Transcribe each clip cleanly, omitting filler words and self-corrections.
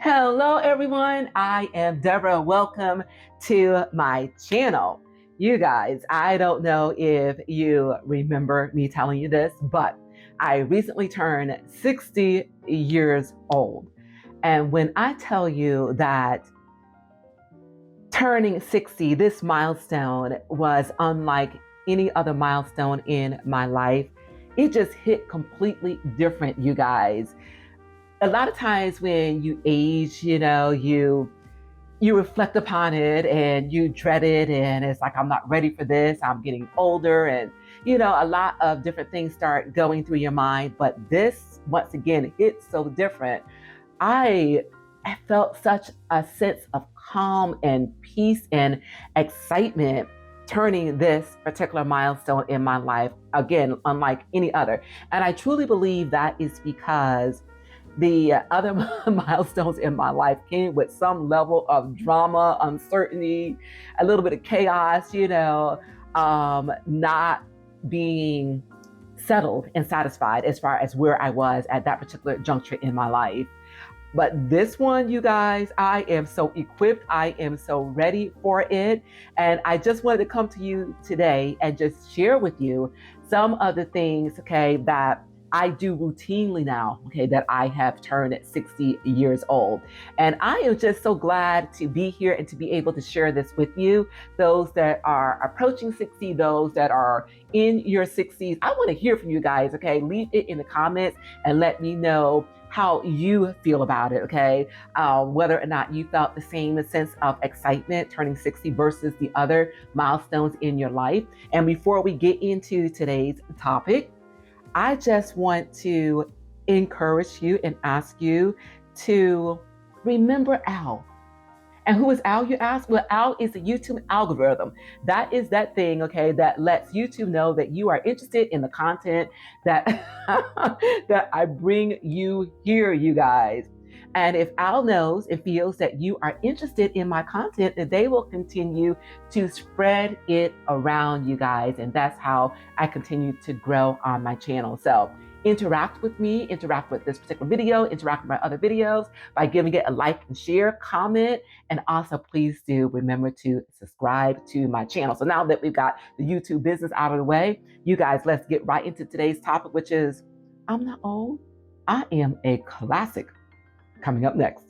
Hello, everyone. I am Deborah. Welcome to my channel. You guys, I don't know if you remember me telling you this, but I recently turned 60 years old. And when I tell you that turning 60, this milestone was unlike any other milestone in my life, it just hit completely different, you guys. A lot of times when you age, you reflect upon it and you dread it, and it's like, I'm not ready for this, I'm getting older, and a lot of different things start going through your mind. But this, once again, hits so different. I felt such a sense of calm and peace and excitement turning this particular milestone in my life, again, unlike any other. And I truly believe that is because the other milestones in my life came with some level of drama, uncertainty, a little bit of chaos, not being settled and satisfied as far as where I was at that particular juncture in my life. But this one, you guys, I am so equipped. I am so ready for it. And I just wanted to come to you today and just share with you some of the things, okay, that I do routinely now, okay, that I have turned at 60 years old. And I am just so glad to be here and to be able to share this with you. Those that are approaching 60, those that are in your 60s, I want to hear from you guys, okay? Leave it in the comments and let me know how you feel about it, okay? Whether or not you felt the same sense of excitement turning 60 versus the other milestones in your life. And before we get into today's topic, I just want to encourage you and ask you to remember Al. And who is Al, you ask? Well, Al is the YouTube algorithm. That is that thing, okay, that lets YouTube know that you are interested in the content that, that I bring you here, you guys. And if Al knows and feels that you are interested in my content, then they will continue to spread it around, you guys. And that's how I continue to grow on my channel. So interact with me, interact with this particular video, interact with my other videos by giving it a like and share, comment, and also please do remember to subscribe to my channel. So now that we've got the YouTube business out of the way, you guys, let's get right into today's topic, which is, I'm not old, I am a classic. Coming up next.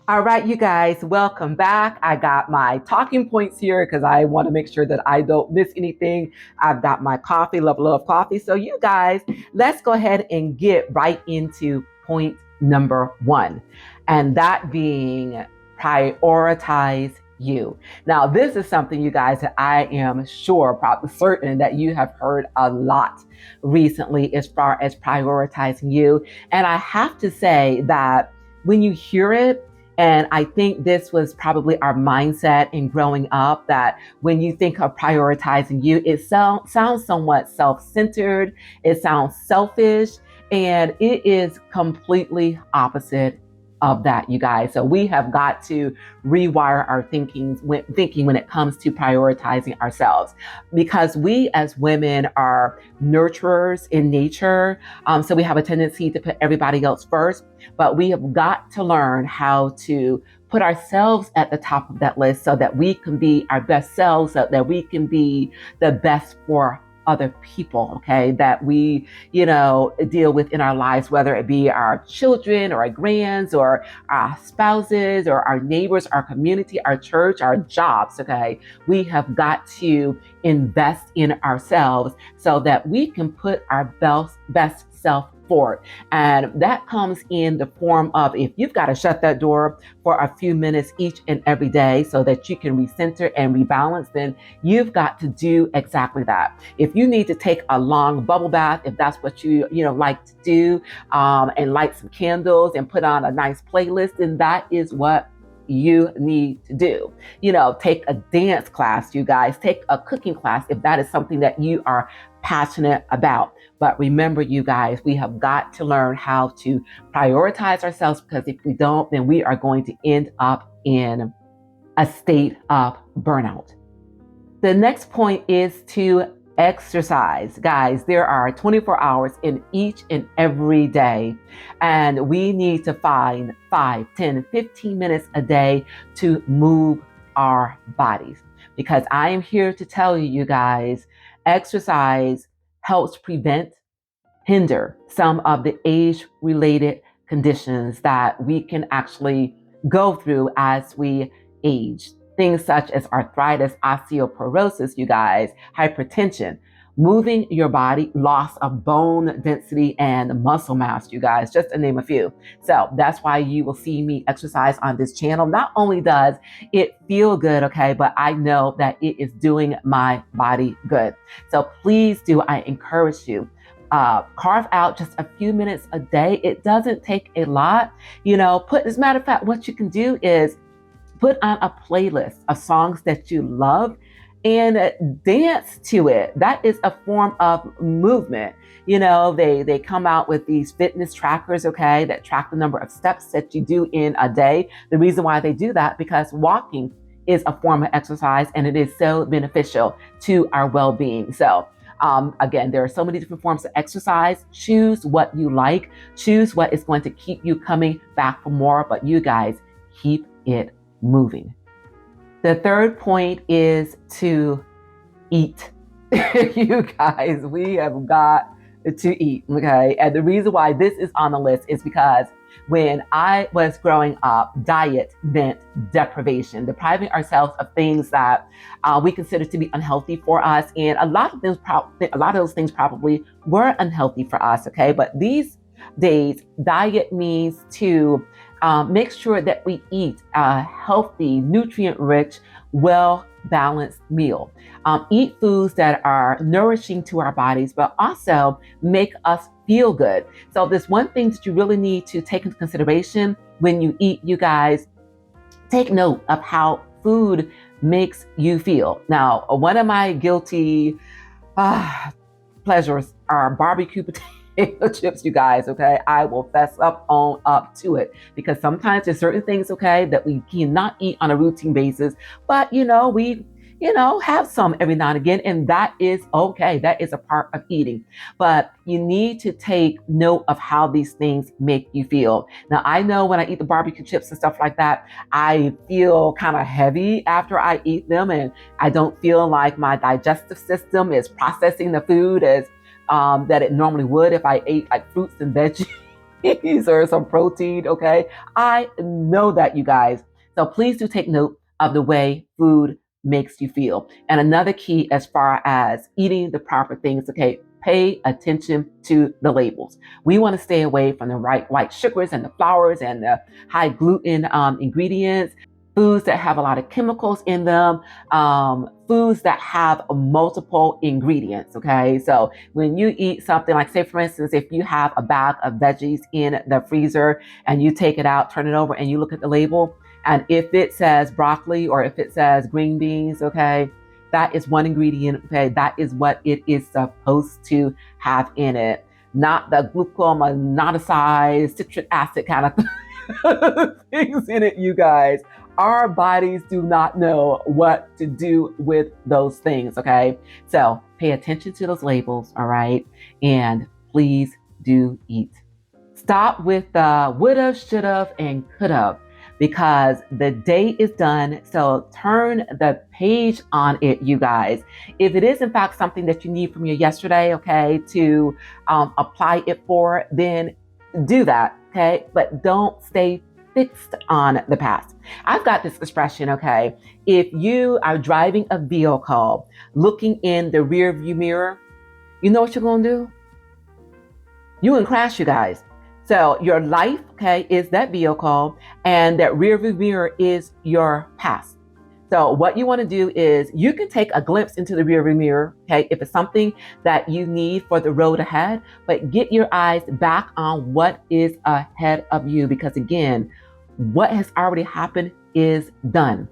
All right, you guys, welcome back. I got my talking points here because I want to make sure that I don't miss anything. I've got my coffee, love coffee. So you guys, let's go ahead and get right into point number one, and that being prioritize you. Now, this is something, you guys, that I am sure, probably certain that you have heard a lot recently as far as prioritizing you. And I have to say that when you hear it, and I think this was probably our mindset in growing up, that when you think of prioritizing you, it sounds somewhat self-centered, it sounds selfish, and it is completely opposite of that, you guys. So we have got to rewire our thinking when it comes to prioritizing ourselves, because we as women are nurturers in nature. So we have a tendency to put everybody else first, but we have got to learn how to put ourselves at the top of that list so that we can be our best selves, so that we can be the best for other people, okay, that we, deal with in our lives, whether it be our children or our grands or our spouses or our neighbors, our community, our church, our jobs, okay. We have got to invest in ourselves so that we can put our best self forward. And that comes in the form of, if you've got to shut that door for a few minutes each and every day so that you can recenter and rebalance, then you've got to do exactly that. If you need to take a long bubble bath, if that's what you like to do, and light some candles and put on a nice playlist, then that is what you need to do. Take a dance class, you guys, take a cooking class if that is something that you are passionate about. But remember, you guys, we have got to learn how to prioritize ourselves, because if we don't, then we are going to end up in a state of burnout. The next point is to Exercise. Guys, there are 24 hours in each and every day, and we need to find 5, 10, 15 minutes a day to move our bodies. Because I am here to tell you, you guys, exercise helps prevent, hinder some of the age related conditions that we can actually go through as we age. Things such as arthritis, osteoporosis, you guys, hypertension, moving your body, loss of bone density and muscle mass, you guys, just to name a few. So that's why you will see me exercise on this channel. Not only does it feel good, okay, but I know that it is doing my body good. So please do, I encourage you, carve out just a few minutes a day. It doesn't take a lot. As a matter of fact, what you can do is put on a playlist of songs that you love and dance to it. That is a form of movement. They come out with these fitness trackers, okay, that track the number of steps that you do in a day. The reason why they do that, because walking is a form of exercise and it is so beneficial to our well-being. So again, there are so many different forms of exercise. Choose what you like. Choose what is going to keep you coming back for more. But you guys, keep it moving. The third point is to eat. You guys, we have got to eat, okay? And the reason why this is on the list is because when I was growing up, diet meant deprivation, depriving ourselves of things that we consider to be unhealthy for us. And a lot of those things probably were unhealthy for us, okay? But these days, diet means to make sure that we eat a healthy, nutrient-rich, well-balanced meal. Eat foods that are nourishing to our bodies, but also make us feel good. So there's one thing that you really need to take into consideration when you eat, you guys. Take note of how food makes you feel. Now, one of my guilty pleasures are barbecue potato chips, you guys, okay? I will fess up to it because sometimes there's certain things, okay, that we cannot eat on a routine basis, but we have some every now and again, and that is okay. That is a part of eating. But you need to take note of how these things make you feel. Now, I know when I eat the barbecue chips and stuff like that, I feel kind of heavy after I eat them, and I don't feel like my digestive system is processing the food as that it normally would if I ate like fruits and veggies or some protein, okay? I know that, you guys. So please do take note of the way food makes you feel. And another key as far as eating the proper things, okay, pay attention to the labels. We want to stay away from the white sugars and the flours and the high gluten ingredients, foods that have a lot of chemicals in them, foods that have multiple ingredients, okay? So when you eat something like, say, for instance, if you have a bag of veggies in the freezer and you take it out, turn it over, and you look at the label, and if it says broccoli or if it says green beans, okay, that is one ingredient, okay? That is what it is supposed to have in it, not the glucomonadicide, citric acid kind of things in it, you guys. Our bodies do not know what to do with those things, okay? So pay attention to those labels, all right? And please do eat. Stop with the woulda, shoulda, and coulda, because the day is done. So turn the page on it, you guys. If it is in fact something that you need from your yesterday, okay, to apply it for, then do that, okay? But don't stay fixed on the past. I've got this expression, okay? If you are driving a vehicle, looking in the rear view mirror, you know what you're gonna do? You're gonna crash, you guys. So your life, okay, is that vehicle, and that rear view mirror is your past. So what you want to do is you can take a glimpse into the rearview mirror, okay, if it's something that you need for the road ahead, but get your eyes back on what is ahead of you, because again, what has already happened is done.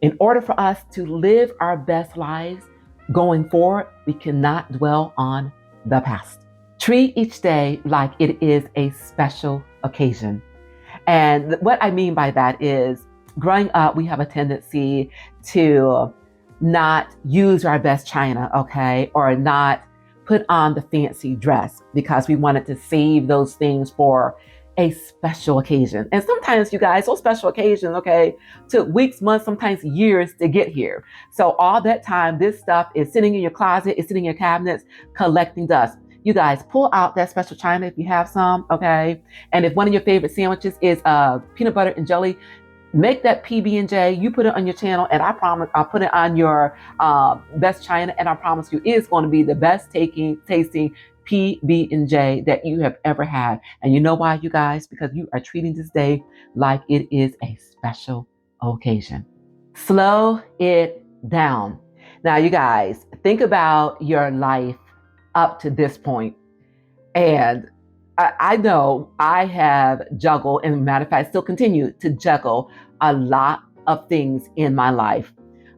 In order for us to live our best lives going forward, we cannot dwell on the past. Treat each day like it is a special occasion. And what I mean by that is, growing up, we have a tendency to not use our best china, okay, or not put on the fancy dress because we wanted to save those things for a special occasion. And sometimes, you guys, those special occasions, okay, took weeks, months, sometimes years to get here. So all that time, this stuff is sitting in your closet, it's sitting in your cabinets, collecting dust. You guys, pull out that special china if you have some, okay? And if one of your favorite sandwiches is peanut butter and jelly, make that PB&J. You put it on your channel, and I promise I'll put it on your best china, and I promise you it's going to be the best tasting PB&J that you have ever had. And you know why, you guys? Because you are treating this day like it is a special occasion. Slow it down. Now, you guys, think about your life up to this point. And I know I have juggled, and matter of fact, still continue to juggle a lot of things in my life.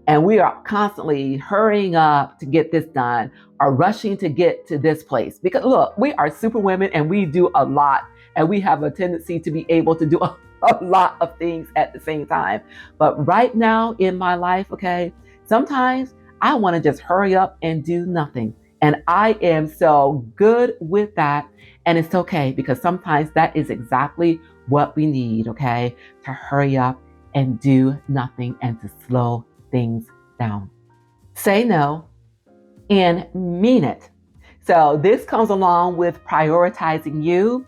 And we are constantly hurrying up to get this done or rushing to get to this place. Because look, we are super women and we do a lot. And we have a tendency to be able to do a lot of things at the same time. But right now in my life, okay, sometimes I want to just hurry up and do nothing. And I am so good with that. And it's okay, because sometimes that is exactly what we need, okay? To hurry up and do nothing and to slow things down. Say no and mean it. So this comes along with prioritizing you.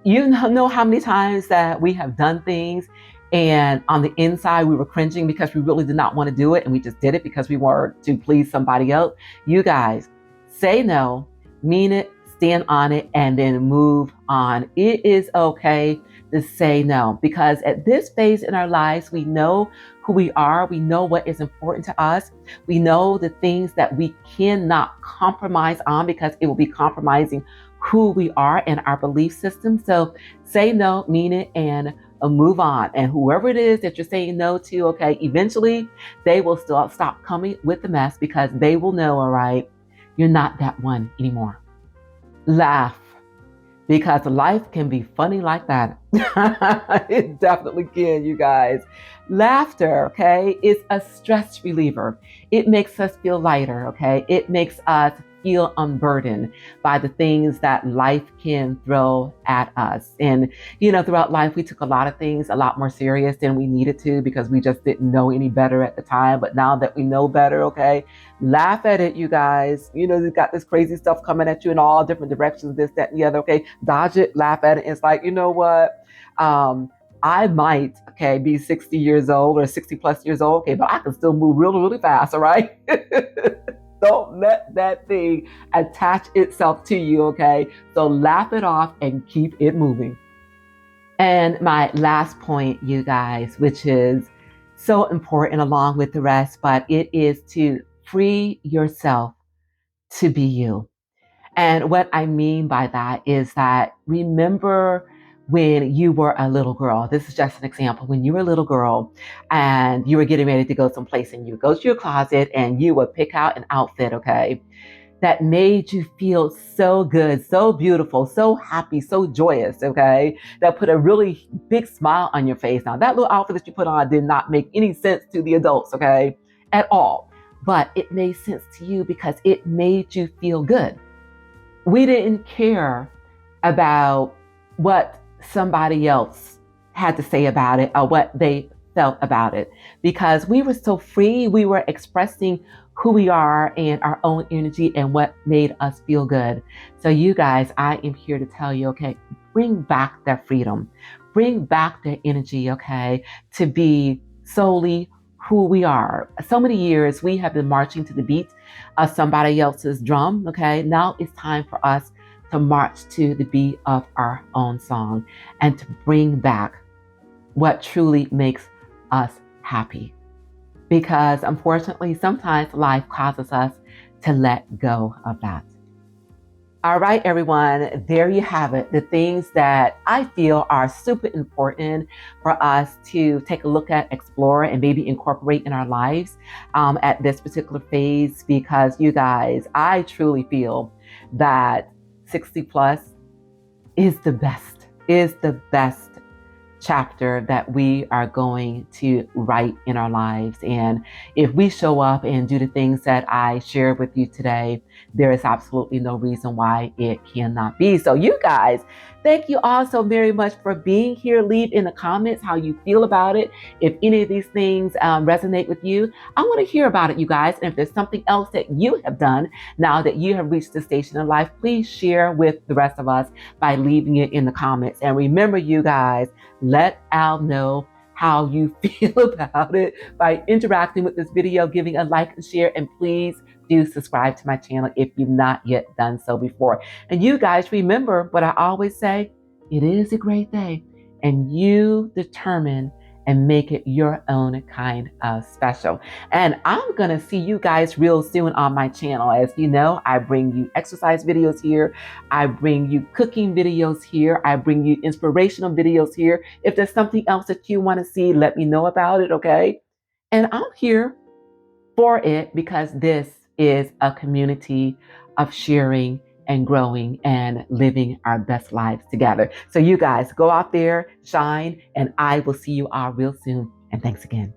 You know how many times that we have done things and on the inside we were cringing because we really did not want to do it, and we just did it because we were to please somebody else. You guys, say no, mean it, stand on it, and then move on. It is okay to say no, because at this phase in our lives, we know who we are. We know what is important to us. We know the things that we cannot compromise on, because it will be compromising who we are and our belief system. So say no, mean it, and move on. And whoever it is that you're saying no to, okay, eventually they will still stop coming with the mess, because they will know, all right, you're not that one anymore. Laugh, because life can be funny like that. It definitely can, you guys. Laughter, okay, is a stress reliever. It makes us feel lighter, okay? It makes us feel unburdened by the things that life can throw at us. And, throughout life, we took a lot of things a lot more serious than we needed to, because we just didn't know any better at the time. But now that we know better, okay, laugh at it, you guys. You've got this crazy stuff coming at you in all different directions, this, that, and the other, okay? Dodge it, laugh at it. It's like, you know what? I might, okay, be 60 years old or 60 plus years old, okay, but I can still move really, really fast, all right? Don't let that thing attach itself to you, okay? So laugh it off and keep it moving. And my last point, you guys, which is so important along with the rest, but it is to free yourself to be you. And what I mean by that is that, remember when you were a little girl. This is just an example. When you were a little girl and you were getting ready to go someplace, and you would go to your closet and you would pick out an outfit, okay, that made you feel so good, so beautiful, so happy, so joyous, okay, that put a really big smile on your face. Now, that little outfit that you put on did not make any sense to the adults, okay, at all. But it made sense to you because it made you feel good. We didn't care about what somebody else had to say about it or what they felt about it, because we were so free. We were expressing who we are and our own energy and what made us feel good. So you guys, I am here to tell you, okay, bring back that freedom, bring back that energy, okay, to be solely who we are. So many years we have been marching to the beat of somebody else's drum, okay? Now it's time for us to march to the beat of our own song and to bring back what truly makes us happy. Because unfortunately, sometimes life causes us to let go of that. All right, everyone, there you have it. The things that I feel are super important for us to take a look at, explore, and maybe incorporate in our lives at this particular phase. Because you guys, I truly feel that 60 plus is the best chapter that we are going to write in our lives. And if we show up and do the things that I shared with you today, there is absolutely no reason why it cannot be. So you guys, thank you all so very much for being here. Leave in the comments how you feel about it. If any of these things resonate with you, I want to hear about it, you guys. And if there's something else that you have done now that you have reached this station in life, please share with the rest of us by leaving it in the comments. And remember, you guys, let Al know how you feel about it by interacting with this video, giving a like and share, and please do subscribe to my channel if you've not yet done so before. And you guys, remember what I always say, it is a great day, and you determine and make it your own kind of special. And I'm gonna see you guys real soon on my channel. As you know, I bring you exercise videos here. I bring you cooking videos here. I bring you inspirational videos here. If there's something else that you wanna see, let me know about it, okay? And I'm here for it because this is a community of sharing and growing and living our best lives together. So you guys go out there, shine, and I will see you all real soon. And thanks again.